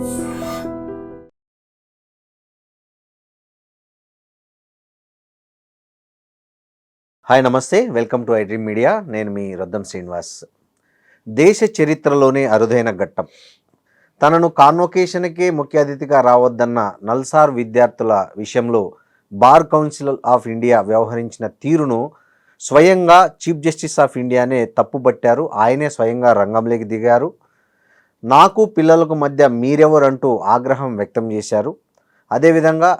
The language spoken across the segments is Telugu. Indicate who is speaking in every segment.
Speaker 1: హాయ్ నమస్తే, వెల్కమ్ టు ఐడ్రీమ్ మీడియా. నేను మీ రొద్దం శ్రీనివాస్. దేశ చరిత్రలోనే అరుదైన ఘట్టం. తనను కాన్వొకేషన్కే ముఖ్య అతిథిగా రావద్దన్న నల్సార్ విద్యార్థుల విషయంలో బార్ కౌన్సిల్ ఆఫ్ ఇండియా వ్యవహరించిన తీరును స్వయంగా చీఫ్ జస్టిస్ ఆఫ్ ఇండియానే తప్పుబట్టారు. ఆయనే స్వయంగా రంగంలోకి దిగారు. నాకు పిల్లలకు మధ్య మీరెవరంటూ ఆగ్రహం వ్యక్తం చేశారు. అదేవిధంగా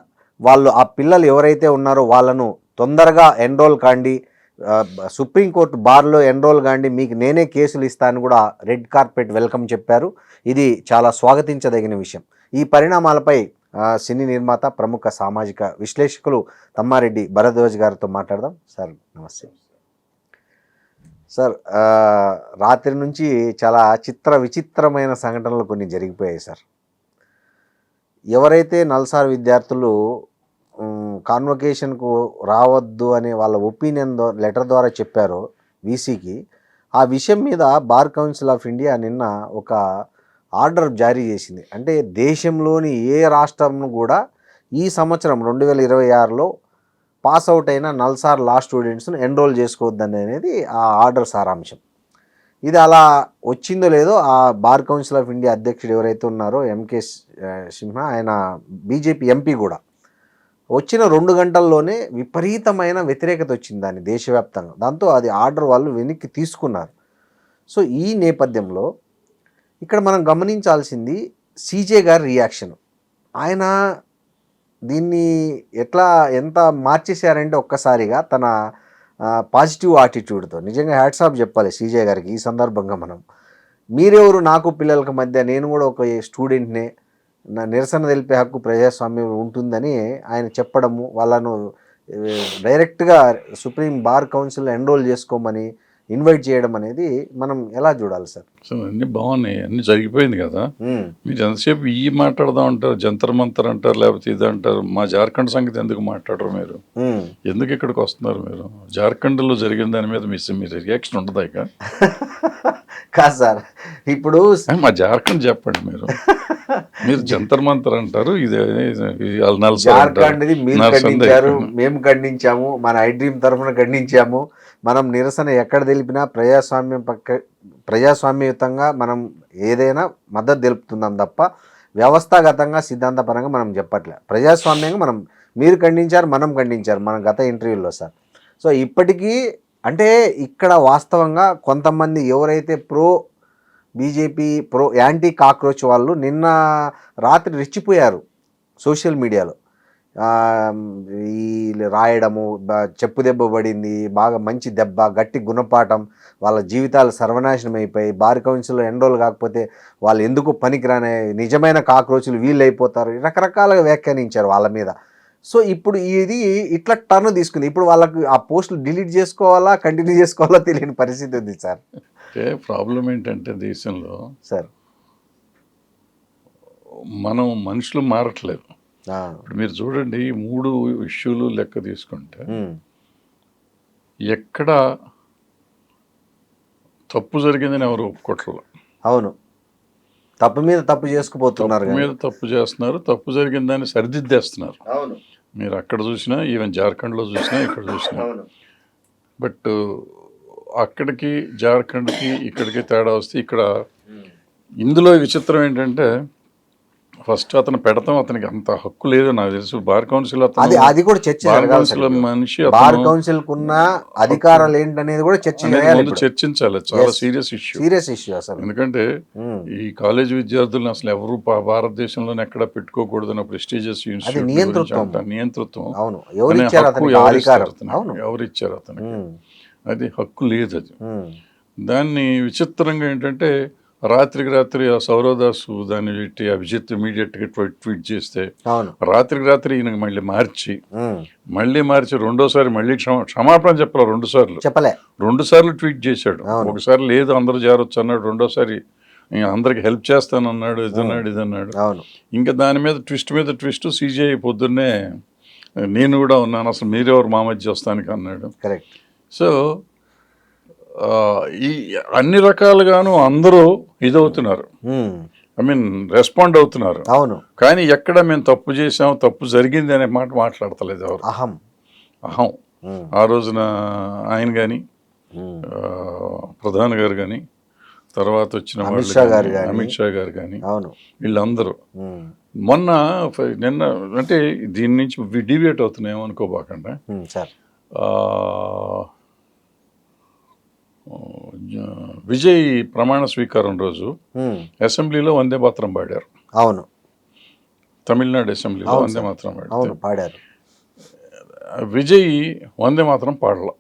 Speaker 1: ఆ పిల్లలు ఎవరైతే ఉన్నారో వాళ్ళను తొందరగా ఎన్రోల్ కాండి, సుప్రీంకోర్టు బార్లో ఎన్రోల్ కాండి, మీకు నేనే కేసులు ఇస్తాను కూడా రెడ్ కార్పెట్ వెల్కమ్ చెప్పారు. ఇది చాలా స్వాగతించదగిన విషయం. ఈ పరిణామాలపై సినీ నిర్మాత, ప్రముఖ సామాజిక విశ్లేషకులు తమ్మారెడ్డి భరద్వాజ్ గారితో మాట్లాడదాం. సార్ నమస్తే. సార్, రాత్రి నుంచి చాలా విచిత్రమైన సంఘటనలు కొన్ని జరిగిపోయాయి సార్. ఎవరైతే నల్సార్ విద్యార్థులు కాన్వొకేషన్కు రావద్దు అనే వాళ్ళ ఒపీనియన్ లెటర్ ద్వారా చెప్పారో వీసీకి, ఆ విషయం మీద బార్ కౌన్సిల్ ఆఫ్ ఇండియా నిన్న ఒక ఆర్డర్ జారీ చేసింది. అంటే దేశంలోని ఏ రాష్ట్రంను కూడా ఈ సంవత్సరం 2026లో పాస్ అవుట్ అయిన నల్సార్ లా స్టూడెంట్స్ను ఎన్రోల్ చేసుకోవద్దని అనేది ఆ ఆర్డర్ సారాంశం. ఇది అలా వచ్చిందో లేదో, ఆ బార్ కౌన్సిల్ ఆఫ్ ఇండియా అధ్యక్షుడు ఎవరైతే ఉన్నారో ఎంకే సింహా, ఆయన బీజేపీ ఎంపీ కూడా, వచ్చిన 2 గంటల్లోనే విపరీతమైన వ్యతిరేకత వచ్చింది దాన్ని దేశవ్యాప్తంగా. దాంతో అది ఆర్డర్ వాళ్ళు వెనక్కి తీసుకున్నారు. సో ఈ నేపథ్యంలో ఇక్కడ మనం గమనించాల్సింది సీజే గారి రియాక్షన్. ఆయన దీన్ని ఎంత మార్చేశారంటే ఒక్కసారిగా తన పాజిటివ్ యాటిట్యూడ్తో నిజంగా హ్యాట్స్ ఆఫ్ చెప్పాలి సీజే గారికి. ఈ సందర్భంగా మీరెవరు నాకు పిల్లలకు మధ్య, నేను కూడా ఒక స్టూడెంట్నే, నా నిరసన తెలిపే హక్కు ప్రజాస్వామ్యం ఉంటుందని ఆయన చెప్పడము, వాళ్ళను డైరెక్ట్గా సుప్రీం బార్ కౌన్సిల్ ఎన్రోల్ చేసుకోమని ఇన్వైట్ చేయడం అనేది మనం ఎలా చూడాలి సార్?
Speaker 2: సో అన్నీ బాగున్నాయి, అన్నీ జరిగిపోయింది కదా. మీరు ఎంతసేపు మాట్లాడదాం అంటారు, జంతర్ మంతర్ అంటారు, లేకపోతే ఇది అంటారు. మా జార్ఖండ్ సంగతి ఎందుకు మాట్లాడరు మీరు? ఎందుకు ఇక్కడికి వస్తున్నారు మీరు? జార్ఖండ్లో జరిగిన దాని మీద మీ రియాక్షన్ ఉండదా? ఇక
Speaker 1: కాదు సార్, ఇప్పుడు
Speaker 2: మా జార్ఖండ్ చెప్పండి. మీరు జంతర్ మంతర్ అంటారు,
Speaker 1: జార్ఖండ్ మీరు ఖండించారు, మేము ఖండించాము, మన ఐడ్రీమ్ తరఫున ఖండించాము. మనం నిరసన ఎక్కడ తెలిపినా ప్రజాస్వామ్యయుతంగా మనం ఏదైనా మద్దతు తెలుపుతున్నాం తప్ప వ్యవస్థాగతంగా సిద్ధాంతపరంగా మనం చెప్పట్లే. ప్రజాస్వామ్యంగా మీరు ఖండించారు, మనం ఖండించారు మన గత ఇంటర్వ్యూలో సార్. సో ఇప్పటికీ అంటే ఇక్కడ వాస్తవంగా కొంతమంది ఎవరైతే బీజేపీ యాంటీ కాక్రోచ్ వాళ్ళు నిన్న రాత్రి రెచ్చిపోయారు సోషల్ మీడియాలో. రాయడము, చెప్పు దెబ్బ పడింది, బాగా మంచి దెబ్బ, గట్టి గుణపాఠం, వాళ్ళ జీవితాలు సర్వనాశనం అయిపోయి బార్ కౌన్సిల్లో ఎన్రోల్ కాకపోతే వాళ్ళు ఎందుకు పనికిరాని నిజమైన కాక్రోచులు వీళ్ళు అయిపోతారు, రకరకాలుగా వ్యాఖ్యానించారు వాళ్ళ మీద. సో ఇప్పుడు ఇది ఇట్లా టర్న్ తీసుకుంది. ఇప్పుడు వాళ్ళకు ఆ పోస్టులు డిలీట్ చేసుకోవాలా, కంటిన్యూ చేసుకోవాలా తెలియని పరిస్థితి ఉంది సార్.
Speaker 2: ప్రాబ్లం ఏంటంటే దేశంలో
Speaker 1: సార్
Speaker 2: మనుషులు మారట్లేదు. ఇప్పుడు మీరు చూడండి, 3 ఇష్యూలు లెక్క తీసుకుంటే ఎక్కడ తప్పు జరిగిందని ఎవరు ఒప్పుకోవట్లేదు.
Speaker 1: అవును, తప్పు మీద తప్పు చేసుకుపోతున్నారు,
Speaker 2: తప్పు చేస్తున్నారు, తప్పు జరిగిన దాన్ని సరిదిద్దేస్తున్నారు.
Speaker 1: అవును,
Speaker 2: మీరు అక్కడ చూసినా, ఈవెన్ జార్ఖండ్లో చూసినా, ఇక్కడ చూసినా. బట్ అక్కడికి జార్ఖండ్కి ఇక్కడికి తేడా వస్తే, ఇక్కడ ఇందులో విచిత్రం ఏంటంటే ఫస్ట్ అతను పెడతాం, అతనికి అంత హక్కు లేదు నాకు తెలుసు. బార్ కౌన్సిల్
Speaker 1: అది కూడా చర్చ
Speaker 2: మనిషి,
Speaker 1: బార్ కౌన్సిల్ కున్న అధికారాలు ఏంటనేది కూడా
Speaker 2: చర్చించాలి. చాలా సీరియస్ ఇష్యూ
Speaker 1: అసలు.
Speaker 2: ఎందుకంటే ఈ కాలేజ్ విద్యార్థులను అసలు ఎవరు భారతదేశంలోనే ఎక్కడ పెట్టుకోకూడదు అన్న ప్రెస్టీజియస్ నియంతృత్వం. ఎవరు ఇచ్చారు అతనికి? అది హక్కు లేదు. అది దాన్ని విచిత్రంగా ఏంటంటే రాత్రికి రాత్రి ఆ సౌరదాసు దాన్ని పెట్టి అభిజిత్ ఇమీడియట్గా ట్వీట్ చేస్తే రాత్రికి రాత్రి ఈయన మళ్ళీ మార్చి రెండోసారి మళ్ళీ క్షమాపణ చెప్పాలి. 2 సార్లు ట్వీట్ చేశాడు. ఒకసారి లేదు అందరూ చేరొచ్చు అన్నాడు, రెండోసారి అందరికి హెల్ప్ చేస్తానన్నాడు, ఇదన్నాడు. ఇంకా దాని మీద ట్విస్ట్ సీజీఐ పొద్దున్నే నేను కూడా ఉన్నాను, అసలు మీరెవరు మా మధ్య వస్తానికి అన్నాడు. సో ఈ అన్ని రకాలుగాను అందరూ ఇదవుతున్నారు. ఐ మీన్ రెస్పాండ్ అవుతున్నారు.
Speaker 1: అవును.
Speaker 2: కానీ ఎక్కడ మేము తప్పు చేసాం, తప్పు జరిగింది అనే మాట మాట్లాడతలేదు ఎవరు.
Speaker 1: అహం.
Speaker 2: ఆ రోజున ఆయన కానీ ప్రధాని గారు కానీ తర్వాత వచ్చిన
Speaker 1: అమిత్
Speaker 2: షా గారు కానీ
Speaker 1: అవును,
Speaker 2: వీళ్ళందరూ నిన్న అంటే దీని నుంచి డిబేట్ అవుతున్నాయేమో అనుకోబాకండి.
Speaker 1: సార్
Speaker 2: విజయ్ ప్రమాణ స్వీకారం రోజు అసెంబ్లీలో వందే మాతరం పాడారు.
Speaker 1: అవును,
Speaker 2: తమిళనాడు అసెంబ్లీలో వందే మాతరం
Speaker 1: పాడారు.
Speaker 2: విజయ్ వందే మాతరం పాడలా,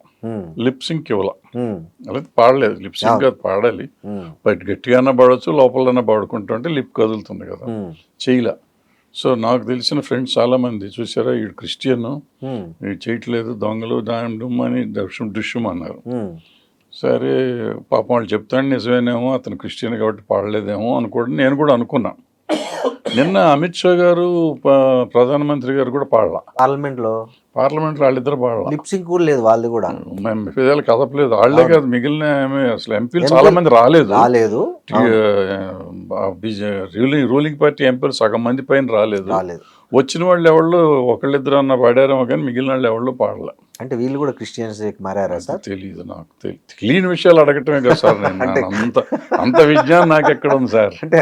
Speaker 2: లిప్ సింక్ ఇవ్వాల, అలాగే పాడలేదు. లిప్ సింక్ అది పాడాలి, బయట గట్టిగానే పాడవచ్చు, లోపలన్నా పాడుకుంటుంటే లిప్ కదులుతుంది కదా, చేయలే. సో నాకు తెలిసిన ఫ్రెండ్స్ చాలా మంది చూసారా, ఈ క్రిస్టియన్ చేయట్లేదు, దొంగలు డుమ్ అని డుష్యం అన్నారు. సరే పాపం వాళ్ళు చెప్తాను నిజమేనేమో, అతను క్రిస్టియన్ కాబట్టి పాడలేదేమో అనుకోండి, నేను కూడా అనుకున్నా. నిన్న అమిత్ షా గారు ప్రధానమంత్రి గారు కూడా పాడలా పార్లమెంట్లో వాళ్ళిద్దరు పాడలా.
Speaker 1: లిప్ సింక్ కూడా లేదు వాళ్ళది కూడా,
Speaker 2: పెదాలు కదపలేదు. వాళ్ళే కాదు మిగిలిన అసలు ఎంపీలు చాలా మంది రాలేదు. రూలింగ్ పార్టీ ఎంపీలు సగం మంది పైన రాలేదు. వచ్చిన వాళ్ళు ఎవళ్ళు ఒకళ్ళిద్దరు అన్న పాడారేమో కానీ మిగిలిన వాళ్ళు ఎవళ్ళు పాడలే.
Speaker 1: అంటే వీళ్ళు కూడా క్రిస్టియన్స్ మారారా సార్?
Speaker 2: తెలియదు, నాకు తెలియని విషయాలు అడగటమే కదా సార్. అంత విజ్ఞానం నాకు ఎక్కడ ఉంది సార్?
Speaker 1: అంటే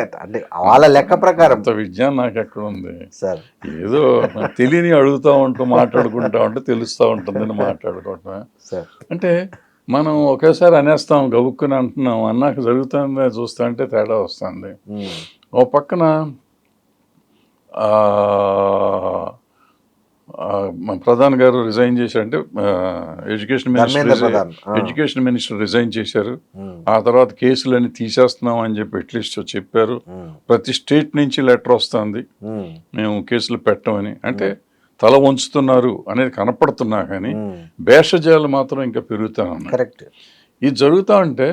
Speaker 1: వాళ్ళ లెక్క ప్రకారం
Speaker 2: అంత విజ్ఞానం నాకు ఎక్కడ ఉంది
Speaker 1: సార్?
Speaker 2: ఏదో తెలియని అడుగుతూ ఉంటూ మాట్లాడుకుంటా ఉంటే తెలుస్తూ ఉంటుందని మాట్లాడుకోవటమే సార్. అంటే మనం ఒకేసారి అనేస్తాం, గబుక్కుని అంటున్నాం, అన్నాక జరుగుతుంది చూస్తా అంటే తేడా వస్తుంది. ఓ పక్కన ప్రధాన్ గారు రిజైన్ చేశారంటే ఎడ్యుకేషన్ మినిస్టర్ రిజైన్ చేశారు. ఆ తర్వాత కేసులన్నీ తీసేస్తున్నాం అని చెప్పి అట్లీస్ట్ చెప్పారు. ప్రతి స్టేట్ నుంచి లెటర్ వస్తుంది, మేము కేసులు పెట్టమని. అంటే తల వంచుతున్నారు అనేది కనపడుతున్నా కానీ భేషజాలు మాత్రం ఇంకా పెరుగుతానన్నాయి.
Speaker 1: కరెక్ట్.
Speaker 2: ఇది జరుగుతూ ఉంటే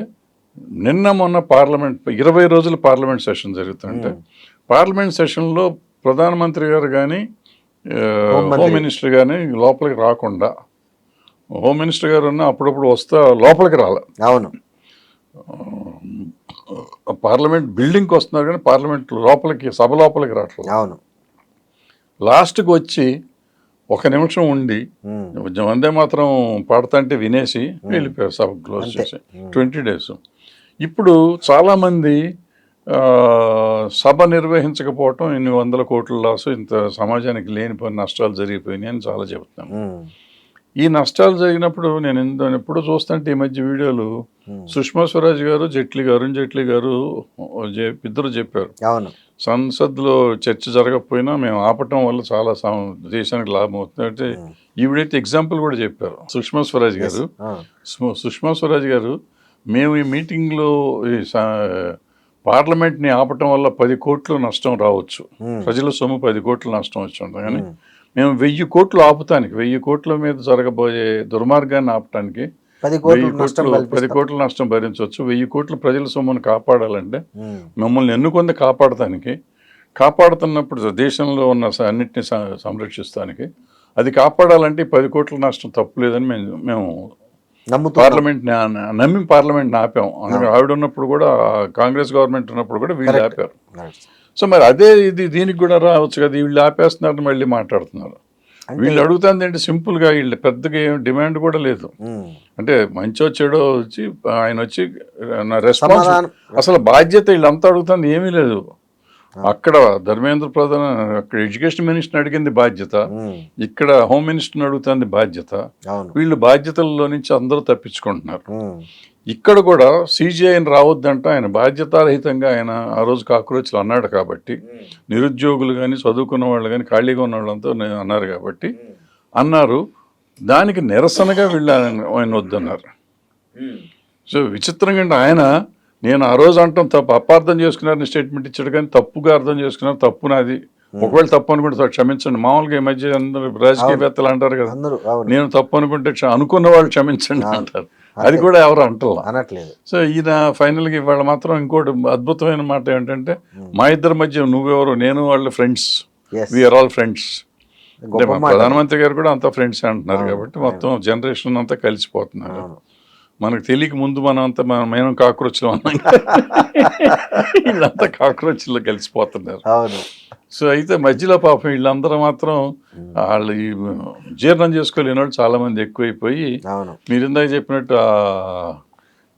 Speaker 2: నిన్న మొన్న పార్లమెంట్ 20 రోజులు పార్లమెంట్ సెషన్ జరుగుతుంటే పార్లమెంట్ సెషన్లో ప్రధానమంత్రి గారు కానీ హోమ్ మినిస్టర్ కానీ లోపలికి రాకుండా, హోమ్ మినిస్టర్ గారు అప్పుడప్పుడు వస్తా లోపలికి రాలే.
Speaker 1: అవును,
Speaker 2: పార్లమెంట్ బిల్డింగ్కి వస్తున్నారు కానీ పార్లమెంట్ లోపలికి, సభ లోపలికి రావట్లేదు.
Speaker 1: అవును.
Speaker 2: లాస్ట్కి వచ్చి 1 నిమిషం ఉండి వందే మాత్రం పాడుతుంటే వినేసి వెళ్ళిపోయారు, సభ క్లోజ్ చేసి 20 days. ఇప్పుడు చాలామంది సభ నిర్వహించకపోవటం, ఇన్ని 100 కోట్ల లాసు, ఇంత సమాజానికి లేనిపోయిన నష్టాలు జరిగిపోయినాయి అని చాలా చెబుతున్నాం. ఈ నష్టాలు జరిగినప్పుడు నేను ఎప్పుడు చూస్తుంటే ఈ మధ్య వీడియోలు సుష్మా స్వరాజ్ గారు, అరుణ్ జైట్లీ గారు ఇద్దరు చెప్పారు, సంసద్లో చర్చ జరగకపోయినా మేము ఆపటం వల్ల చాలా దేశానికి లాభం అవుతుంది అంటే. ఈవిడైతే ఎగ్జాంపుల్ కూడా చెప్పారు సుష్మా స్వరాజ్ గారు, మేము ఈ మీటింగ్లో పార్లమెంట్ని ఆపటం వల్ల 10 కోట్లు నష్టం రావచ్చు, ప్రజల సొమ్ము 10 కోట్లు నష్టం వచ్చి ఉంటుంది, కానీ మేము 1000 కోట్లు ఆపుతానికి, 1000 కోట్ల మీద జరగబోయే దుర్మార్గాన్ని ఆపటానికి 10 కోట్ల నష్టం భరించవచ్చు. 1000 కోట్ల ప్రజల సొమ్మును కాపాడాలంటే మమ్మల్ని ఎన్నుకుంది కాపాడుతున్నప్పుడు దేశంలో ఉన్న అన్నింటినీ సంరక్షిస్తానికి, అది కాపాడాలంటే 10 కోట్ల నష్టం తప్పులేదని మేము పార్లమెంట్ నమ్మి పార్లమెంట్ని ఆపాం. అందుకని ఆవిడ ఉన్నప్పుడు కూడా, కాంగ్రెస్ గవర్నమెంట్ ఉన్నప్పుడు కూడా వీళ్ళు ఆపారు. సో మరి అదే దీనికి కూడా రావచ్చు కదా, వీళ్ళు ఆపేస్తున్నారని మళ్ళీ మాట్లాడుతున్నారు. వీళ్ళు అడుగుతుంది ఏంటి, సింపుల్గా వీళ్ళు పెద్దగా ఏం డిమాండ్ కూడా లేదు. అంటే మంచో చెడో వచ్చి ఆయన వచ్చి రెస్పాన్స్, అసలు బాధ్యత వీళ్ళంతా అడుగుతుంది ఏమీ లేదు. అక్కడ ధర్మేంద్ర ప్రధాన్ అక్కడ ఎడ్యుకేషన్ మినిస్టర్ అడిగింది బాధ్యత, ఇక్కడ హోమ్ మినిస్టర్ అడుగుతుంది బాధ్యత. వీళ్ళు బాధ్యతల్లో నుంచి అందరూ తప్పించుకుంటున్నారు. ఇక్కడ కూడా సిజిఐని రావద్దంట, ఆయన బాధ్యతారహితంగా ఆయన ఆ రోజు కాక్రోచ్లు అన్నాడు కాబట్టి, నిరుద్యోగులు కానీ చదువుకున్న వాళ్ళు కానీ ఖాళీగా ఉన్న వాళ్ళంతా అన్నారు కాబట్టి అన్నారు. దానికి నిరసనగా వీళ్ళు ఆయన వద్దన్నారు. సో విచిత్రంగా అంటే ఆయన, నేను ఆ రోజు అంటాం తప్పు, అపార్థం చేసుకున్నారని స్టేట్మెంట్ ఇచ్చాడు కానీ తప్పుగా అర్థం చేసుకున్నారు, తప్పు నాది, ఒకవేళ తప్పు అనుకుంటే క్షమించండి. మామూలుగా ఈ మధ్య అందరూ రాజకీయవేత్తలు అంటారు కదా, నేను తప్పు అనుకుంటే అనుకున్న వాళ్ళు క్షమించండి అంటారు, అది కూడా ఎవరు అనట్లేదు. సో ఈయన ఫైనల్గా ఇవాళ మాత్రం ఇంకోటి అద్భుతమైన మాట ఏంటంటే, మా ఇద్దరి మధ్య నువ్వెవరు, నేను వాళ్ళ ఫ్రెండ్స్, వీఆర్ ఆల్ ఫ్రెండ్స్. అంటే మా ప్రధానమంత్రి గారు కూడా అంతా ఫ్రెండ్స్ అంటున్నారు కాబట్టి మొత్తం జనరేషన్ అంతా కలిసిపోతున్నారు. మనకు తెలియక ముందు మనం కాక్రోచ్లు అన్నాం, వీళ్ళంతా కాక్రోచ్లో కలిసిపోతున్నారు.
Speaker 1: అవును.
Speaker 2: సో అయితే మధ్యలో పాపం వీళ్ళందరూ మాత్రం వాళ్ళు ఈ జీర్ణం చేసుకోలేని వాళ్ళు చాలా మంది ఎక్కువైపోయి,
Speaker 1: అవును.
Speaker 2: మీరు ఇందాక చెప్పినట్టు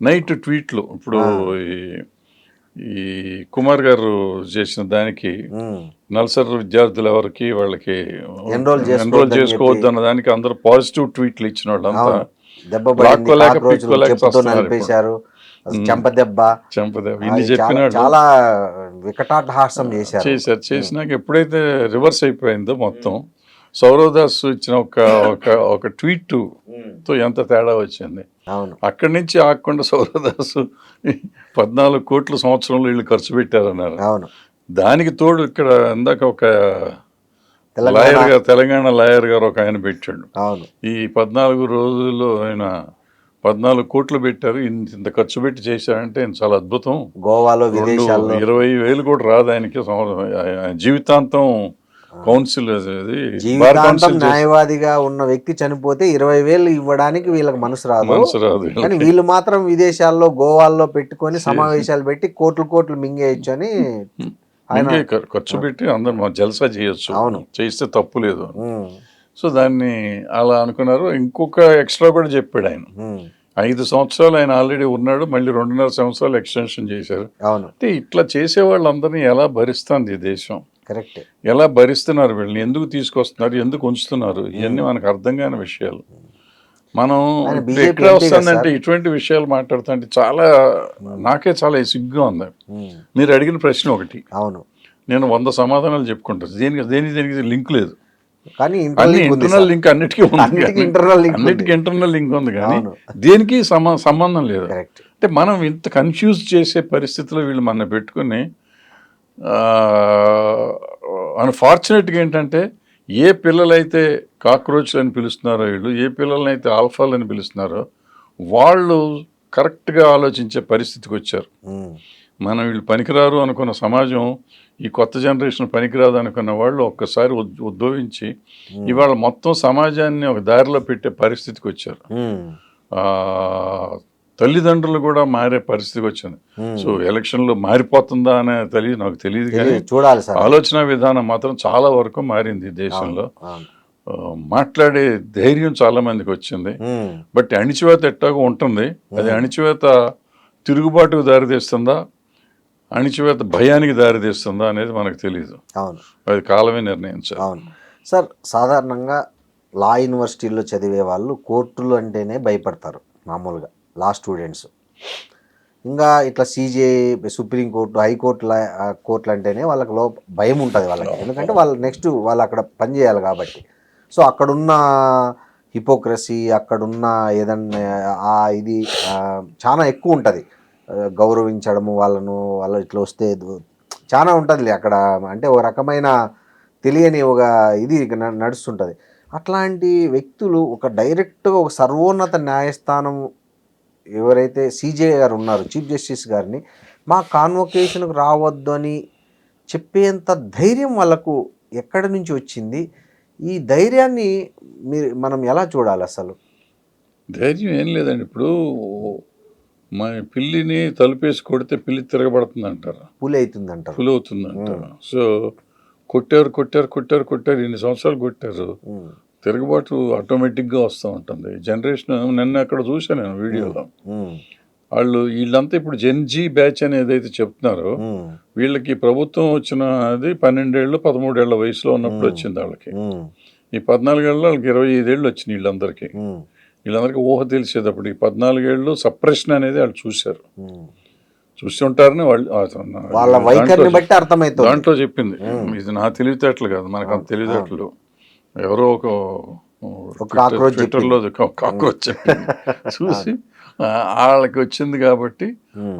Speaker 2: నైట్ ట్వీట్లు ఇప్పుడు ఈ కుమార్ గారు చేసిన దానికి నల్సర్ విద్యార్థులు ఎవరికి వాళ్ళకి ఎన్రోల్ చేసుకోవద్దు అన్న దానికి అందరూ పాజిటివ్ ట్వీట్లు ఇచ్చిన వాళ్ళంతా
Speaker 1: చెంపదెబ్బ
Speaker 2: ఇన్ని చెప్పినాడు,
Speaker 1: చాలా వికటాటహాసం
Speaker 2: చేసినాక ఎప్పుడైతే రివర్స్ అయిపోయిందో మొత్తం, సౌరవ్ ఇచ్చిన ఒక ట్వీట్ తో ఎంత తేడా వచ్చింది. అక్కడి నుంచి ఆగకుండా సౌరవ్ 14 కోట్ల సంవత్సరంలో వీళ్ళు ఖర్చు పెట్టారన్నారు. దానికి తోడు ఇక్కడ ఇందాక ఒక తెలంగాణ లాయర్ గారు ఒక ఆయన పెట్టాడు, ఈ 14 రోజుల్లో ఆయన 14 కోట్లు పెట్టారు, ఇంత ఖర్చు పెట్టి చేశారంటే చాలా అద్భుతం,
Speaker 1: గోవాలో
Speaker 2: 20,000 కూడా రాదు ఆయనకి, జీవితాంతం కౌన్సిల్
Speaker 1: న్యాయవాదిగా ఉన్న వ్యక్తి చనిపోతే 20,000 ఇవ్వడానికి వీళ్ళకి మనసు రాదు, కానీ వీళ్ళు మాత్రం విదేశాల్లో గోవాల్లో పెట్టుకొని సమావేశాలు పెట్టి కోట్లు మింగేయచ్చు అని
Speaker 2: ఖర్చు పెట్టి అందరు జల్సా చేయొచ్చు, చేస్తే తప్పు లేదు. సో దాన్ని అలా అనుకున్నారు. ఇంకొక ఎక్స్ట్రా కూడా చెప్పాడు ఆయన, 5 సంవత్సరాలు ఆయన ఆల్రెడీ ఉన్నాడు, మళ్ళీ 2.5 సంవత్సరాలు ఎక్స్టెన్షన్ చేశారు. అంటే ఇట్లా చేసే వాళ్ళందరినీ ఎలా భరిస్తుంది ఈ దేశం,
Speaker 1: కరెక్ట్,
Speaker 2: ఎలా భరిస్తున్నారు, వీళ్ళని ఎందుకు తీసుకొస్తున్నారు, ఎందుకు ఉంచుతున్నారు, ఇవన్నీ మనకు అర్థం కాని విషయాలు. మనం ఎక్కడ వస్తుందంటే ఇటువంటి విషయాలు మాట్లాడుతుంటే నాకే చాలా సిగ్గుగా ఉంది. మీరు అడిగిన ప్రశ్న ఒకటి, నేను 100 సమాధానాలు చెప్పుకుంటాను, దేనికి లింక్ లేదు,
Speaker 1: కానీ
Speaker 2: ఇంటర్నల్ లింక్ అన్నిటికీ ఇంటర్నల్ లింక్ ఉంది, కానీ దేనికి సంబంధం లేదు. అంటే మనం ఇంత కన్ఫ్యూజ్ చేసే పరిస్థితిలో వీళ్ళు మన పెట్టుకుని, అన్ఫార్చునేట్గా ఏంటంటే ఏ పిల్లలైతే కాక్రోచ్లు అని పిలుస్తున్నారో వీళ్ళు, ఏ పిల్లలనైతే ఆల్ఫాలు అని పిలుస్తున్నారో వాళ్ళు కరెక్ట్గా ఆలోచించే పరిస్థితికి వచ్చారు. మనం వీళ్ళు పనికిరారు అనుకున్న సమాజం, ఈ కొత్త జనరేషన్ పనికిరాదు అనుకున్న వాళ్ళు ఒక్కసారి ఉద్భవించి ఇవాళ మొత్తం సమాజాన్ని ఒక దారిలో పెట్టే పరిస్థితికి వచ్చారు. తల్లిదండ్రులు కూడా మారే పరిస్థితికి వచ్చింది. సో ఎలక్షన్లో మారిపోతుందా అనే నాకు తెలియదు, కానీ
Speaker 1: చూడాలి.
Speaker 2: ఆలోచన విధానం మాత్రం చాలా వరకు మారింది దేశంలో. మాట్లాడే ధైర్యం చాలా మందికి వచ్చింది. బట్ అణిచివేత ఎట్టాగో ఉంటుంది, అది అణిచివేత తిరుగుబాటుకు దారితీస్తుందా, అణిచివేత భయానికి దారితీస్తుందా అనేది మనకు తెలియదు. అది కాలమే నిర్ణయించాలి.
Speaker 1: అవును సార్, సాధారణంగా లా యూనివర్సిటీలో చదివే వాళ్ళు కోర్టులు అంటేనే భయపడతారు మామూలుగా, లా స్టూడెంట్స్. ఇంకా ఇట్లా సిజే, సుప్రీంకోర్టు, కోర్టులు అంటేనే వాళ్ళకి భయం ఉంటుంది వాళ్ళకి, ఎందుకంటే వాళ్ళు నెక్స్ట్ వాళ్ళు అక్కడ పనిచేయాలి కాబట్టి. సో అక్కడున్న హిపోక్రసీ, అక్కడున్న ఏదన్నా ఇది చాలా ఎక్కువ ఉంటుంది, గౌరవించడము వాళ్ళు ఇట్లా వస్తే చాలా ఉంటుంది అక్కడ. అంటే ఒక రకమైన తెలియని ఒక ఇది నడుస్తుంటుంది. అట్లాంటి వ్యక్తులు ఒక డైరెక్ట్గా ఒక సర్వోన్నత న్యాయస్థానం ఎవరైతే సిజే గారు ఉన్నారు, చీఫ్ జస్టిస్ గారిని మా కాన్వొకేషన్కు రావద్దు అని చెప్పేంత ధైర్యం వాళ్ళకు ఎక్కడి నుంచి వచ్చింది? ఈ ధైర్యాన్ని మనం ఎలా చూడాలి? అసలు
Speaker 2: ధైర్యం ఏం లేదండి. ఇప్పుడు మన పిల్లిని తలుపేసి కొడితే పిల్లి తిరగబడుతుంది అంటారు,
Speaker 1: పులి అవుతుంది అంటారు,
Speaker 2: పులి అవుతుంది అంటారు. సో కొట్టారు, ఇన్ని సంవత్సరాలు కొట్టారు, తిరగబాటు ఆటోమేటిక్గా వస్తూ ఉంటుంది. జనరేషన్ నిన్న అక్కడ చూశాను నేను వీడియోలో, వీళ్ళంతా ఇప్పుడు జెన్జీ బ్యాచ్ అని ఏదైతే చెప్తున్నారో, వీళ్ళకి ప్రభుత్వం వచ్చిన అది 12 ఏళ్ళు 13 ఏళ్ల వయసులో ఉన్నప్పుడు వచ్చింది వాళ్ళకి. ఈ 14 ఏళ్ళలో వాళ్ళకి 25 ఏళ్ళు వచ్చినాయి. వీళ్ళందరికీ ఊహ తెలిసేది అప్పుడు. ఈ 14 ఏళ్ళు సప్రెషన్ అనేది వాళ్ళు చూసి ఉంటారని
Speaker 1: వాళ్ళ వైఖరిని బట్టి అర్థమవుతుంది.
Speaker 2: దాంట్లో చెప్పింది, ఇది నా తెలివితేటలు కాదు, మనకు అంత తెలివితేటలు ఎవరో ఒక ట్విట్టర్లో కాక్రోచ్ చూసి వాళ్ళకి వచ్చింది కాబట్టి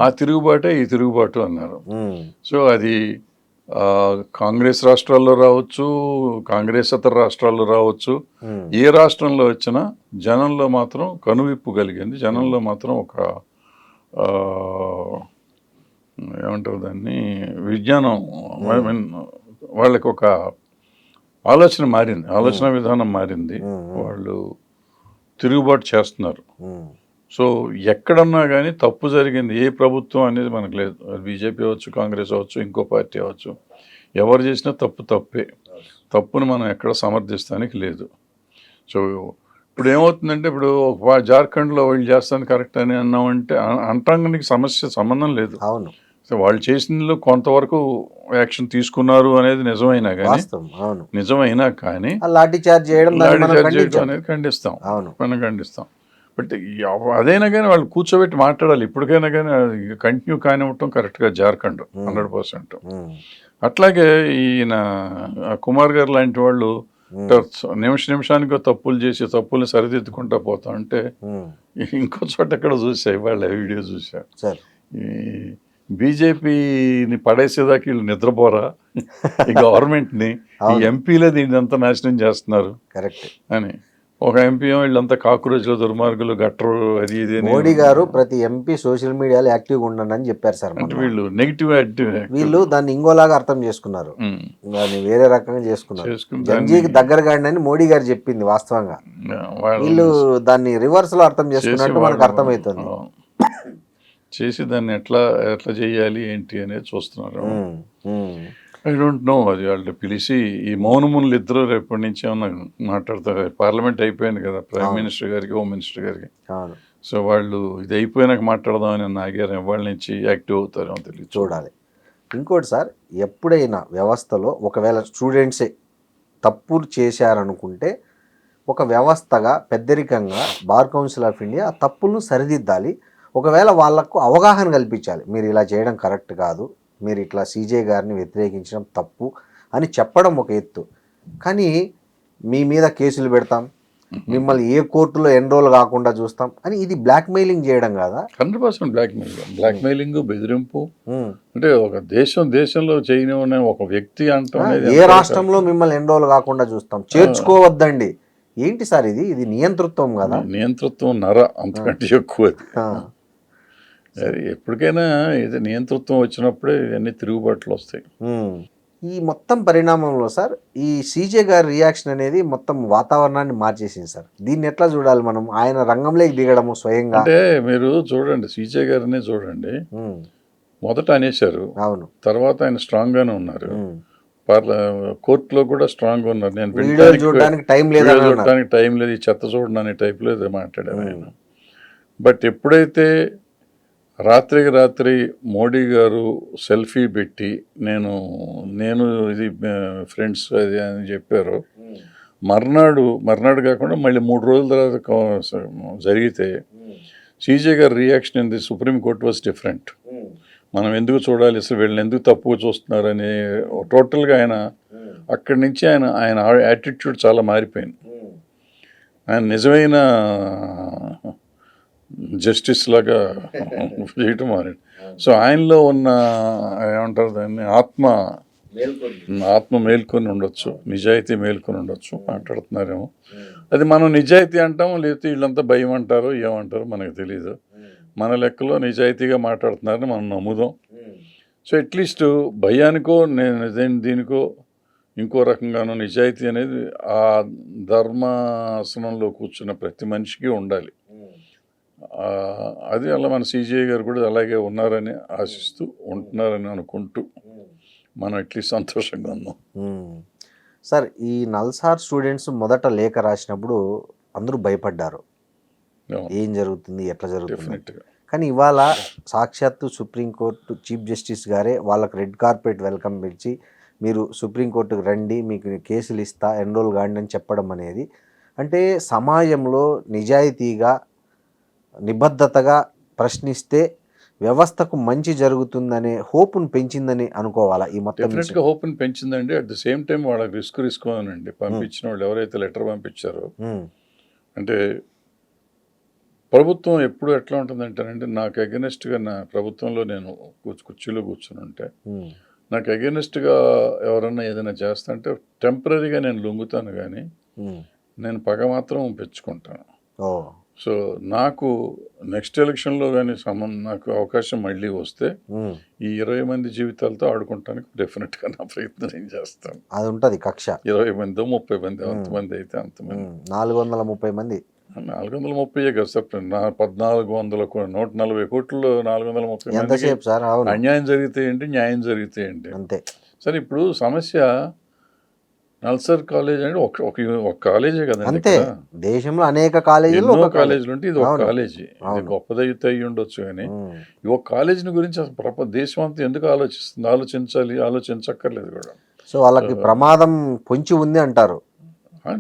Speaker 2: ఆ తిరుగుబాటే ఈ తిరుగుబాటు అన్నారు. సో అది కాంగ్రెస్ రాష్ట్రాల్లో రావచ్చు, కాంగ్రెస్ ఇతర రాష్ట్రాల్లో రావచ్చు, ఏ రాష్ట్రంలో వచ్చినా జనంలో మాత్రం కనువిప్పు కలిగింది. జనంలో మాత్రం ఒక ఏమంటారు దాన్ని, విజ్ఞానం, వాళ్ళకి ఒక ఆలోచన మారింది, ఆలోచన విధానం మారింది. వాళ్ళు తిరుగుబాటు చేస్తున్నారు. సో ఎక్కడన్నా కానీ తప్పు జరిగింది ఏ ప్రభుత్వం అనేది మనకు లేదు. బీజేపీ అవ్వచ్చు, కాంగ్రెస్ అవ్వచ్చు, ఇంకో పార్టీ అవ్వచ్చు, ఎవరు చేసినా తప్పే. తప్పుని మనం ఎక్కడ సమర్థిస్తానికి లేదు. సో ఇప్పుడు ఏమవుతుందంటే, ఇప్పుడు జార్ఖండ్లో వాళ్ళు చేస్తాను కరెక్ట్ అని అన్నామంటే అంటానికి సంబంధం లేదు.
Speaker 1: అవును,
Speaker 2: సో వాళ్ళు చేసిన కొంతవరకు యాక్షన్ తీసుకున్నారు అనేది నిజమైనా కానీ
Speaker 1: లాఠీ చార్జ్ చేయడం
Speaker 2: అనేది ఖండిస్తాం. మనం ఖండిస్తాం. బట్ అదైనా కానీ వాళ్ళు కూర్చోబెట్టి మాట్లాడాలి. ఇప్పటికైనా కానీ కంటిన్యూ కానివ్వటం కరెక్ట్గా జార్ఖండ్ 100%. అట్లాగే ఈయన కుమార్ గారు లాంటి వాళ్ళు నిమిషానికి తప్పులు చేసి తప్పుల్ని సరిదిద్దుకుంటా పోతా ఉంటే ఇంకో చోట ఎక్కడ చూసా, ఇవాళ వీడియో చూసా, ఈ బీజేపీని పడేసేదాకా వీళ్ళు నిద్రపోరా, ఈ గవర్నమెంట్ని, ఈ ఎంపీలే దీన్ని అంతా నాశనం చేస్తున్నారు అని. ఒక ఎంపీ వీళ్ళంతా కాక్రోచ్లు, దుర్మార్గులు, గట్రు, అది ఇది.
Speaker 1: మోడీ గారు ప్రతి ఎంపీ సోషల్ మీడియాలో యాక్టివ్గా ఉండండి అని చెప్పారు సార్.
Speaker 2: అంటే వీళ్ళు నెగిటివ్
Speaker 1: వీళ్ళు దాన్ని ఇంకోలాగా అర్థం చేసుకున్నారు, దాన్ని వేరే రకంగా చేసుకున్నారు. గంజీకి దగ్గరగాండి అని మోడీ గారు చెప్పింది వాస్తవంగా, వీళ్ళు దాన్ని రివర్స్ లో అర్థం చేసుకున్నట్టు మనకు అర్థమవుతుంది.
Speaker 2: చేసి దాన్ని ఎట్లా చేయాలి ఏంటి అనేది చూస్తున్నారు. I don't know. అది వాళ్ళు పిలిచి ఈ మౌనములు ఇద్దరు రేపటి నుంచి ఏమన్నా మాట్లాడతారు. పార్లమెంట్ అయిపోయింది కదా, ప్రైమ్ మినిస్టర్ గారికి, హోమ్ మినిస్టర్ గారికి. సో వాళ్ళు ఇది అయిపోయినాక మాట్లాడదామని ఆగారు. వాళ్ళ నుంచి యాక్టివ్ అవుతారేమో తెలియదు,
Speaker 1: చూడాలి. ఇంకోటి సార్, ఎప్పుడైనా వ్యవస్థలో ఒకవేళ స్టూడెంట్సే తప్పులు చేశారనుకుంటే ఒక వ్యవస్థగా పెద్దరికంగా బార్ కౌన్సిల్ ఆఫ్ ఇండియా ఆ తప్పులను సరిదిద్దాలి. ఒకవేళ వాళ్లకు అవగాహన కల్పించాలి, మీరు ఇలా చేయడం కరెక్ట్ కాదు, మీరు ఇట్లా సీజే గారిని వ్యతిరేకించడం తప్పు అని చెప్పడం ఒక ఎత్తు. కానీ మీ మీద కేసులు పెడతాం, మిమ్మల్ని ఏ కోర్టులో ఎన్రోల్ కాకుండా చూస్తాం అని ఇది బ్లాక్మెయిలింగ్ చేయడం కదా?
Speaker 2: 100% బ్లాక్మెయిలింగ్, బెదిరింపు. అంటే ఒక దేశంలో చేయని ఒక వ్యక్తి అంటాం,
Speaker 1: ఏ రాష్ట్రంలో మిమ్మల్ని ఎన్రోల్ కాకుండా చూస్తాం, చేర్చుకోవద్దండి. ఏంటి సార్ ఇది నియంతృత్వం కదా?
Speaker 2: నియంతృత్వం అంతకంటే ఎక్కువ. అది ఎప్పటికైనా ఇది నియంతృత్వం వచ్చినప్పుడే ఇవన్నీ తిరుగుబాట్లు వస్తాయి.
Speaker 1: ఈ మొత్తం పరిణామంలో సార్ ఈ సీజే గారి రియాక్షన్ అనేది మొత్తం వాతావరణాన్ని మార్చేసింది సార్. దీన్ని ఎట్లా చూడాలి మనం? ఆయన రంగంలోకి దిగడము స్వయంగా.
Speaker 2: అంటే మీరు చూడండి, సీజే గారినే చూడండి, మొదట అనేశారు, అవును, తర్వాత ఆయన స్ట్రాంగ్ గానే ఉన్నారు, కోర్టులో కూడా స్ట్రాంగ్ గా ఉన్నారు. నేను
Speaker 1: చూడడానికి టైం
Speaker 2: లేదు, ఈ చెత్త చూడడానికి టైప్ లేదు మాట్లాడాను ఆయన. బట్ ఎప్పుడైతే రాత్రి మోడీ గారు సెల్ఫీ పెట్టి నేను ఇది ఫ్రెండ్స్ అది అని చెప్పారు, మర్నాడు కాకుండా మళ్ళీ 3 రోజుల తర్వాత జరిగితే సీజే గారి reaction in the supreme court was different. మనం ఎందుకు చూడాలి, అసలు వీళ్ళని ఎందుకు తప్పుగా చూస్తున్నారని టోటల్గా ఆయన అక్కడి నుంచి ఆయన యాటిట్యూడ్ చాలా మారిపోయింది. ఆయన నిజమైన జస్టిస్ లాగా చేయటం మారాడు. సో ఆయనలో ఉన్న ఏమంటారు దాన్ని, ఆత్మ మేల్కొని ఉండొచ్చు, నిజాయితీ మేల్కొని ఉండొచ్చు, మాట్లాడుతున్నారేమో. అది మనం నిజాయితీ అంటాము, లేకపోతే వీళ్ళంతా భయం అంటారో ఏమంటారో మనకు తెలీదు. మన లెక్కలో నిజాయితీగా మాట్లాడుతున్నారని మనం నమ్ముదాం. సో అట్లీస్ట్ భయానికో దీనికో ఇంకో రకంగానో నిజాయితీ అనేది ఆ ధర్మాసనంలో కూర్చున్న ప్రతి మనిషికి ఉండాలి. అది అలా మన సీజే గారు కూడా అలాగే ఉన్నారని ఆశిస్తూ, ఉంటున్నారని అనుకుంటూ మనం అట్లీస్ట్ సంతోషంగా ఉన్నాం.
Speaker 1: సార్, ఈ నల్సార్ స్టూడెంట్స్ మొదట లేఖ రాసినప్పుడు అందరూ భయపడ్డారు, ఏం జరుగుతుంది, ఎట్లా జరుగుతుంది. కానీ ఇవాళ సాక్షాత్తు సుప్రీంకోర్టు చీఫ్ జస్టిస్ గారే వాళ్ళకి రెడ్ కార్పెట్ వెల్కమ్ ఇచ్చి, మీరు సుప్రీంకోర్టుకు రండి, మీకు కేసులు ఇస్తా, ఎన్రోల్ కాండి అని చెప్పడం అనేది, అంటే సమాజంలో నిజాయితీగా నిబద్ధతగా ప్రశ్నిస్తే వ్యవస్థకు మంచి జరుగుతుందనే హోప్ను పెంచిందని అనుకోవాలా? ఈ మొత్తం
Speaker 2: డెఫినెట్గా హోప్ను పెంచిందండి. అట్ ద సేమ్ టైం వాళ్ళకి రిస్క్ అనండి. పంపించిన వాళ్ళు ఎవరైతే లెటర్ పంపించారో, అంటే ప్రభుత్వం ఎప్పుడు ఎట్లా ఉంటుందంటేనండి, నాకు అగెనెస్ట్గా నా ప్రభుత్వంలో నేను కుర్చీలో కూర్చుని ఉంటే నాకు అగెనెస్ట్గా ఎవరన్నా ఏదైనా చేస్తా అంటే టెంపరీగా నేను లొంగుతాను, కానీ నేను పగ మాత్రం పెంచుకుంటాను. సో నాకు నెక్స్ట్ ఎలక్షన్లో కానీ నాకు అవకాశం మళ్ళీ వస్తే ఈ 20 మంది జీవితాలతో ఆడుకుంటానికి డెఫినెట్గా నా ప్రయత్నం నేను చేస్తాను.
Speaker 1: అది ఉంటుంది కక్ష.
Speaker 2: 20 మందో 30 మంది, ఎంతమంది అయితే అంతమంది,
Speaker 1: 430 మంది
Speaker 2: 430 కదా సార్, 1400 140 కోట్లు 430 మందికి
Speaker 1: ఎంతసేపు సార్? అవును,
Speaker 2: అన్యాయం జరిగితే ఏంటి, న్యాయం జరిగితే ఏంటి?
Speaker 1: అంతే.
Speaker 2: సరే, ఇప్పుడు సమస్య నల్సార్ కాలేజ్ అంటే ఒక కాలేజే కదండి
Speaker 1: అంతే,
Speaker 2: ఇక్కడ.
Speaker 1: దేశంలో అనేక కాలేజీలు
Speaker 2: ఎన్నో
Speaker 1: ఒక
Speaker 2: కాలేజీలు ఉంటే ఇది ఒక
Speaker 1: అవును,
Speaker 2: కాలేజీ. ఇది
Speaker 1: అవును.
Speaker 2: గొప్పదైతే అయ్యి ఉండొచ్చు, కానీ
Speaker 1: ఉమ్.
Speaker 2: ఈ ఒక కాలేజీని గురించి అసలు దేశం అంతా ఎందుకు ఆలోచించక్కర్లేదు కూడా.
Speaker 1: సో వాళ్ళకి ప్రమాదం పొంచి ఉంది అంటారు.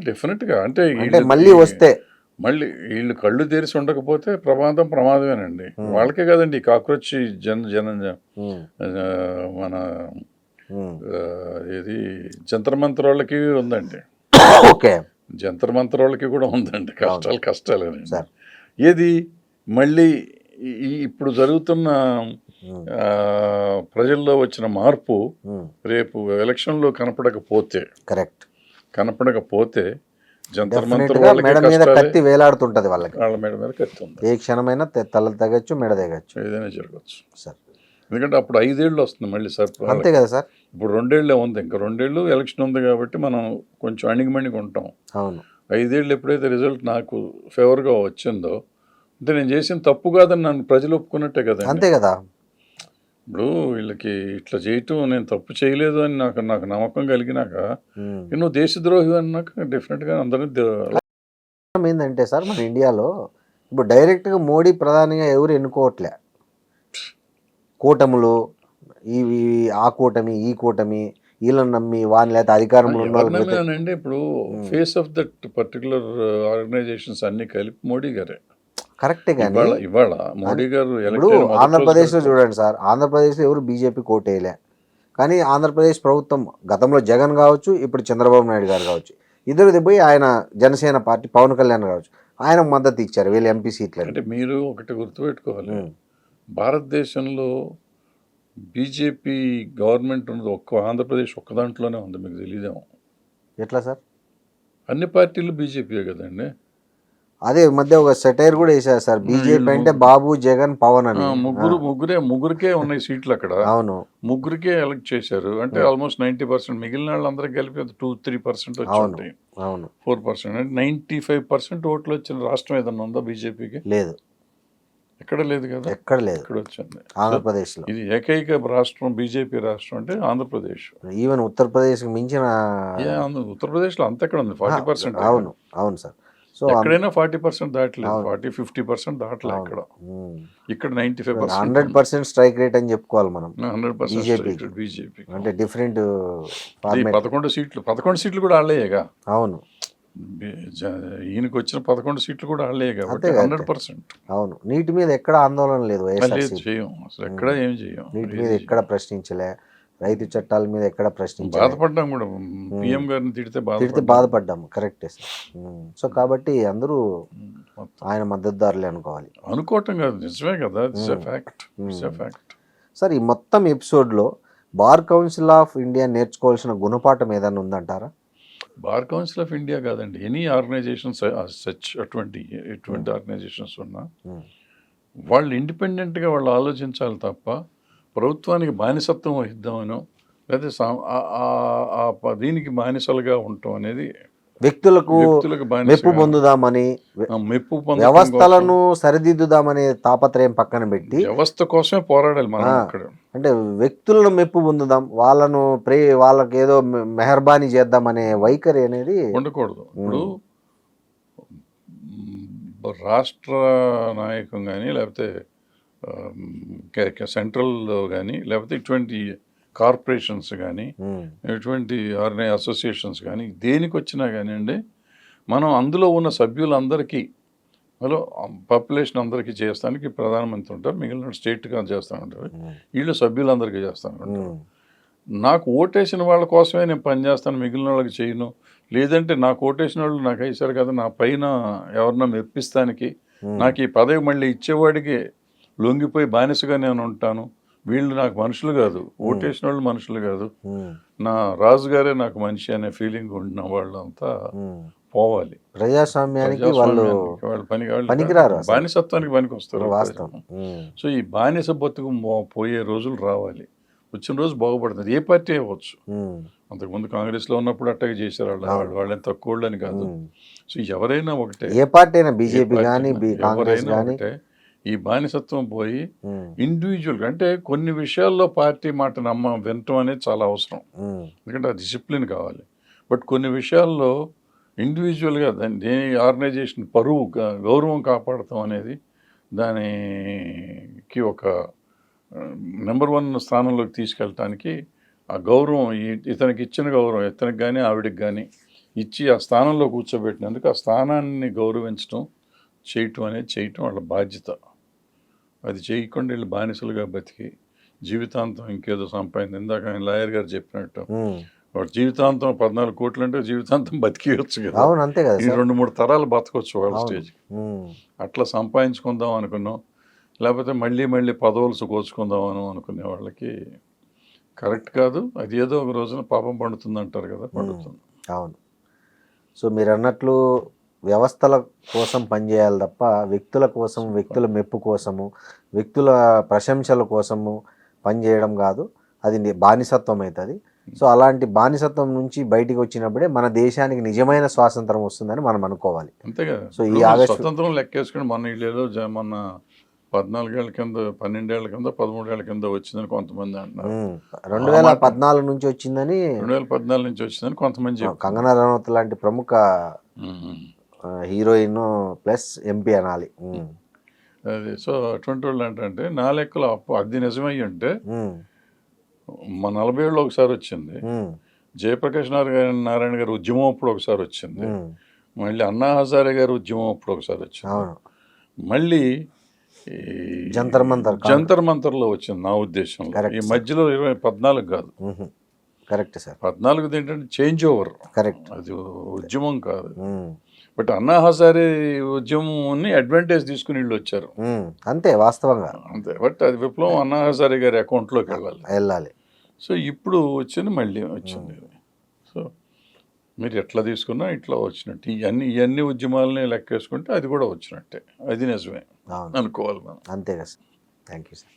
Speaker 2: డెఫినెట్గా. అంటే
Speaker 1: అంటే మళ్ళీ వస్తే
Speaker 2: మళ్ళీ వీళ్ళు కళ్ళు తెరిచి ఉండకపోతే ప్రమాదమేనండి. వాళ్ళకే కదండి కాక్రోచ్
Speaker 1: ఉమ్,
Speaker 2: మన
Speaker 1: ఉమ్.
Speaker 2: ఏది జంతర్ మంతర్ వాళ్ళకి ఉందండి,
Speaker 1: ఓకే.
Speaker 2: జంతర్ మంతర్ వాళ్ళకి కూడా ఉందండి. కష్టాలేనండి.
Speaker 1: సార్.
Speaker 2: ఏది మళ్ళీ ఇప్పుడు జరుగుతున్న
Speaker 1: ఉమ్,
Speaker 2: ప్రజల్లో వచ్చిన మార్పు
Speaker 1: ఉమ్.
Speaker 2: రేపు ఎలక్షన్లో కనపడకపోతే జంతర్ మంతర్
Speaker 1: డెఫినెట్గా
Speaker 2: వాళ్ళకి
Speaker 1: మెడ మీద
Speaker 2: కష్టాలే.
Speaker 1: కత్తి వేలాడుతుంటది వాళ్ళకి.
Speaker 2: వాళ్ళ మీద కత్తి ఉంది.
Speaker 1: ఏ క్షణమైనా తల తెగచ్చు, మెడ తెగచ్చు
Speaker 2: ఏదైనా జరగచ్చు
Speaker 1: సార్.
Speaker 2: ఎందుకంటే అప్పుడు 5 ఏళ్ళు వస్తుంది మళ్ళీ సార్.
Speaker 1: అంతే కదా సార్.
Speaker 2: ఇప్పుడు 2 ఏళ్ళే ఉంది, ఇంకా 2 ఏళ్ళు ఎలక్షన్ ఉంది కాబట్టి మనం కొంచెం అణిగిమణిగి ఉంటాం.
Speaker 1: అవును.
Speaker 2: 5 ఏళ్ళు ఎప్పుడైతే రిజల్ట్ నాకు ఫేవర్గా వచ్చిందో, అంటే నేను చేసిన తప్పు కాదని నన్ను ప్రజలు ఒప్పుకున్నట్టే కదండి.
Speaker 1: అంతే కదా.
Speaker 2: ఇప్పుడు వీళ్ళకి ఇట్లా చేయటం, నేను తప్పు చేయలేదు అని నాకు నమ్మకం కలిగినాక, నువ్వు దేశద్రోహి అన్నాక డెఫినెట్గా అందరినీ
Speaker 1: ఏంటంటే సార్, మన ఇండియాలో ఇప్పుడు డైరెక్ట్గా మోడీ ప్రధానిగా ఎవరు ఎన్నుకోవట్లే. కూటములు, ఇవి ఆ కూటమి ఈ కూటమి, వీళ్ళని నమ్మి వాని లేకపోతే అధికారంలో ఉన్న వాళ్ళు పెడితే-
Speaker 2: అండి. ఇప్పుడు face of that particular organisations అన్ని కలిపి మోడీ గారే.
Speaker 1: కరెక్టే, కానీ
Speaker 2: ఇవాళ మోడీ గారు
Speaker 1: ఇప్పుడు ఆంధ్రప్రదేశ్లో చూడండి సార్, ఆంధ్రప్రదేశ్లో ఎవరు బీజేపీ కోటేయలే, కానీ ఆంధ్రప్రదేశ్ ప్రభుత్వం గతంలో జగన్ కావచ్చు, ఇప్పుడు చంద్రబాబు నాయుడు గారు కావచ్చు, ఇద్దరిది పోయి ఆయన జనసేన పార్టీ పవన్ కళ్యాణ్ కావచ్చు, ఆయన మద్దతు ఇచ్చారు వీళ్ళు ఎంపీ సీట్లు.
Speaker 2: అంటే మీరు ఒకటి గుర్తుపెట్టుకోవాలి, భారతదేశంలో బీజేపీ గవర్నమెంట్ ఉన్నది ఆంధ్రప్రదేశ్ ఒక్క దాంట్లోనే ఉంది. మీకు తెలియదేమో.
Speaker 1: ఎట్లా సార్?
Speaker 2: అన్ని పార్టీలు బీజేపీయే కదండి.
Speaker 1: అదే మధ్య ఒక సెటైర్ కూడా వేసారు సార్, బీజేపీ అంటే బాబు జగన్ పవన్ అని.
Speaker 2: ముగ్గురికే ఉన్నాయి సీట్లు అక్కడ.
Speaker 1: అవును,
Speaker 2: ముగ్గురికే ఎలక్ట్ చేశారు. అంటే ఆల్మోస్ట్ 90%. మిగిలిన వాళ్ళందరూ కలిపి 2-3% వచ్చి ఉంటాయి.
Speaker 1: అవును,
Speaker 2: 4%. అంటే 95% ఓట్లు వచ్చిన రాష్ట్రం ఏదన్నా ఉందా బీజేపీకి?
Speaker 1: లేదు,
Speaker 2: ఎక్కడ లేదు కదా.
Speaker 1: ఎక్కడ లేదు.
Speaker 2: ఇక్కడ వచ్చింది
Speaker 1: ఆంధ్రప్రదేశ్లో.
Speaker 2: ఇది ఏకైక రాష్ట్రం బీజేపీ రాష్ట్రం అంటే ఆంధ్రప్రదేశ్.
Speaker 1: ఈవెన్ ఉత్తరప్రదేశ్ మించిన
Speaker 2: ఉత్తరప్రదేశ్లో అంత ఎక్కడ ఉంది? 40%.
Speaker 1: అవును, అవును సార్. సో
Speaker 2: ఎక్కడైనా 40% దాటలేదు, 40-50% దాటలేదు. ఇక్కడ 95%.
Speaker 1: 100% స్ట్రైక్ రేట్ అని చెప్పుకోవాలి మనం.
Speaker 2: 100% బీజేపీ.
Speaker 1: అంటే డిఫరెంట్
Speaker 2: 11 సీట్లు కూడా ఆడలేగా.
Speaker 1: అవును,
Speaker 2: ఈయనకి వచ్చిన 11 సీట్లు కూడా ఆడలే కాబట్టి 100%.
Speaker 1: అవును, నీటి మీద ఎక్కడ ఆందోళన లేదు,
Speaker 2: చేయం అసలు, ఎక్కడ ఏం చేయం.
Speaker 1: నీటి మీద ఎక్కడ ప్రశ్నించలే, రైతు చట్టాల మీద ఎక్కడ ప్రశ్నించలే.
Speaker 2: బాధపడ్డాం కూడా, పిఎం గారిని తిడితే
Speaker 1: బాధపడ్డాము. కరెక్టే సార్. సో కాబట్టి అందరూ ఆయన మద్దతుదారులే అనుకోవాలి.
Speaker 2: అనుకోవటం కాదు, నిజమే కదా. ఫ్యాక్ట్.
Speaker 1: సార్, ఈ మొత్తం ఎపిసోడ్లో బార్ కౌన్సిల్ ఆఫ్ ఇండియా నేర్చుకోవాల్సిన గుణపాఠం ఏదైనా ఉందంటారా?
Speaker 2: బార్ కౌన్సిల్ ఆఫ్ ఇండియా కాదండి, ఎనీ ఆర్గనైజేషన్స్ ఎటువంటి ఆర్గనైజేషన్స్ ఉన్నా వాళ్ళు ఇండిపెండెంట్గా వాళ్ళు ఆలోచించాలి తప్ప ప్రభుత్వానికి బానిసత్వం వహిద్దామనో లేకపోతే దీనికి బానిసలుగా ఉండటం అనేది, వ్యక్తులకు
Speaker 1: మెప్పు పొందుదామని, వ్యవస్థలను సరిదిద్దుదామనే తాపత్రయం పక్కన పెట్టి
Speaker 2: వ్యవస్థ కోసమే పోరాడాలి మనం.
Speaker 1: అంటే వ్యక్తులను మెప్పు పొందుదాం, వాళ్ళకి ఏదో మెహర్బానీ చేద్దామనే వైఖరి అనేది
Speaker 2: ఉండకూడదు. ఇప్పుడు రాష్ట్ర నాయకం కానీ లేకపోతే సెంట్రల్లో కానీ లేకపోతే ఇటువంటి కార్పొరేషన్స్ కానీ ఇటువంటి అసోసియేషన్స్ కానీ దేనికి వచ్చినా కానివ్వండి, మనం అందులో ఉన్న సభ్యులందరికీ, పాపులేషన్ అందరికీ చేస్తానికి ప్రధానమంత్రి ఉంటారు, మిగిలిన స్టేట్గా చేస్తూ ఉంటారు, వీళ్ళు సభ్యులందరికీ చేస్తాను ఉంటారు. నాకు ఓటేసిన వాళ్ళ కోసమే నేను పనిచేస్తాను, మిగిలిన వాళ్ళకి చేయను. లేదంటే నాకు ఓటేసిన వాళ్ళు నాకు వేసారు కదా, నా పైన ఎవరన్నా మెప్పిస్తానికి, నాకు ఈ పదవి మళ్ళీ ఇచ్చేవాడికి లొంగిపోయి బానిసగా నేను ఉంటాను, వీళ్ళు నాకు మనుషులు కాదు, ఓటేసిన వాళ్ళు మనుషులు కాదు, నా రాజుగారే నాకు మనిషి అనే ఫీలింగ్ ఉన్న వాళ్ళంతా పోవాలి.
Speaker 1: ప్రజాస్వామ్యానికి వాళ్ళు పనికిరారు,
Speaker 2: బానిసత్వానికి పనికి వస్తారు. సో ఈ బానిస బతుకు పోయే రోజులు రావాలి. వచ్చిన రోజు బాగుపడుతుంది. ఏ పార్టీ అవ్వచ్చు. అంతకుముందు కాంగ్రెస్లో ఉన్నప్పుడు అట్టగే చేశారు వాళ్ళని తక్కువ వాళ్ళని కాదు. సో ఎవరైనా ఒకటే,
Speaker 1: ఏ పార్టీ అయినా బీజేపీ కానీ కాంగ్రెస్
Speaker 2: ఎవరైనా
Speaker 1: కానీ
Speaker 2: ఒకటే. ఈ బానిసత్వం పోయి ఇండివిజువల్గా అంటే కొన్ని విషయాల్లో పార్టీ మాట వినటం అనేది చాలా అవసరం. ఎందుకంటే ఆ డిసిప్లిన్ కావాలి. బట్ కొన్ని విషయాల్లో ఇండివిజువల్గా దాని ఆర్గనైజేషన్ పరువు గౌరవం కాపాడటం అనేది దానికి ఒక నెంబర్ 1 స్థానంలోకి తీసుకెళ్ళటానికి ఆ గౌరవం ఇతనికి ఇచ్చిన గౌరవం ఇతనికి కానీ ఆవిడకి కానీ ఇచ్చి ఆ స్థానంలో కూర్చోబెట్టినందుకు ఆ స్థానాన్ని గౌరవించడం చేయటం వాళ్ళ బాధ్యత. అది చేయకుండా వీళ్ళు బానిసలుగా బతికి జీవితాంతం ఇంకేదో సంపాదించి, ఇందాక ఆయన లాయర్ గారు చెప్పినట్టు వాడు జీవితాంతం 14 కోట్లు అంటే జీవితాంతం బతికేయచ్చు కదా.
Speaker 1: అంతే కదా,
Speaker 2: 2-3 తరాలు బతకొచ్చు వాళ్ళ స్టేజ్. అట్లా సంపాదించుకుందాం అనుకున్నాం, లేకపోతే మళ్ళీ పదవులు కోసుకుందాం అనుకునే వాళ్ళకి కరెక్ట్ కాదు. అది ఏదో ఒక రోజున పాపం పండుతుంది అంటారు కదా, పండుతుంది.
Speaker 1: అవును. సో మీరు అన్నట్లు వ్యవస్థల కోసం పనిచేయాలి తప్ప వ్యక్తుల కోసం, వ్యక్తుల మెప్పు కోసము, వ్యక్తుల ప్రశంసల కోసము పనిచేయడం కాదు. అది బానిసత్వం అవుతుంది. సో అలాంటి బానిసత్వం నుంచి బయటికి వచ్చినప్పుడే మన దేశానికి నిజమైన స్వాతంత్రం వస్తుందని మనం అనుకోవాలి.
Speaker 2: అంతే కదా.
Speaker 1: సో ఈ
Speaker 2: స్వతంత్రం లెక్కేసుకుని మన ఇళ్ళలో మొన్న 14 ఏళ్ల కింద, 12 ఏళ్ల కింద, 13 ఏళ్ల కింద వచ్చిందని కొంతమంది అంటున్నారు.
Speaker 1: 2014 నుంచి వచ్చిందని,
Speaker 2: 2014 నుంచి వచ్చిందని కొంతమంది చెప్పారు.
Speaker 1: కంగనా రనౌత్ లాంటి ప్రముఖ హీరోయిన్ ప్లస్ ఎంపీ అనాలి.
Speaker 2: అది సో అటువంటి వాళ్ళు ఏంటంటే నా లెక్కలో అది నిజమై ఉంటే మా 40 ఏళ్ళు ఒకసారి వచ్చింది, జయప్రకాష్ నారాయణ గారు ఉద్యమం అప్పుడు ఒకసారి వచ్చింది, మళ్ళీ అన్నా హజారే గారు ఉద్యమం అప్పుడు ఒకసారి వచ్చింది, మళ్ళీ జంతర్ మంతర్లో వచ్చింది నా ఉద్దేశంలో. ఈ మధ్యలో 2014 కాదు.
Speaker 1: Correct sir.
Speaker 2: 14 ఏంటంటే చేంజ్ ఓవర్.
Speaker 1: కరెక్ట్.
Speaker 2: అది ఉద్యమం కాదు. బట్ అన్నా హజారే ఉద్యమాన్ని అడ్వాంటేజ్ తీసుకుని వీళ్ళు వచ్చారు.
Speaker 1: అంతే, వాస్తవంగా
Speaker 2: అంతే. బట్ అది విప్లవం అన్నా హజారే గారి అకౌంట్లోకి వెళ్ళాలి. సో ఇప్పుడు వచ్చింది, మళ్ళీ వచ్చింది. సో మీరు ఎట్లా తీసుకున్నా ఇట్లా వచ్చినట్టు ఇవన్నీ ఉద్యమాలని లెక్కేసుకుంటే అది కూడా వచ్చినట్టే. అది నిజమే అనుకోవాలి మనం.
Speaker 1: అంతే కదా సార్. Thank you sir.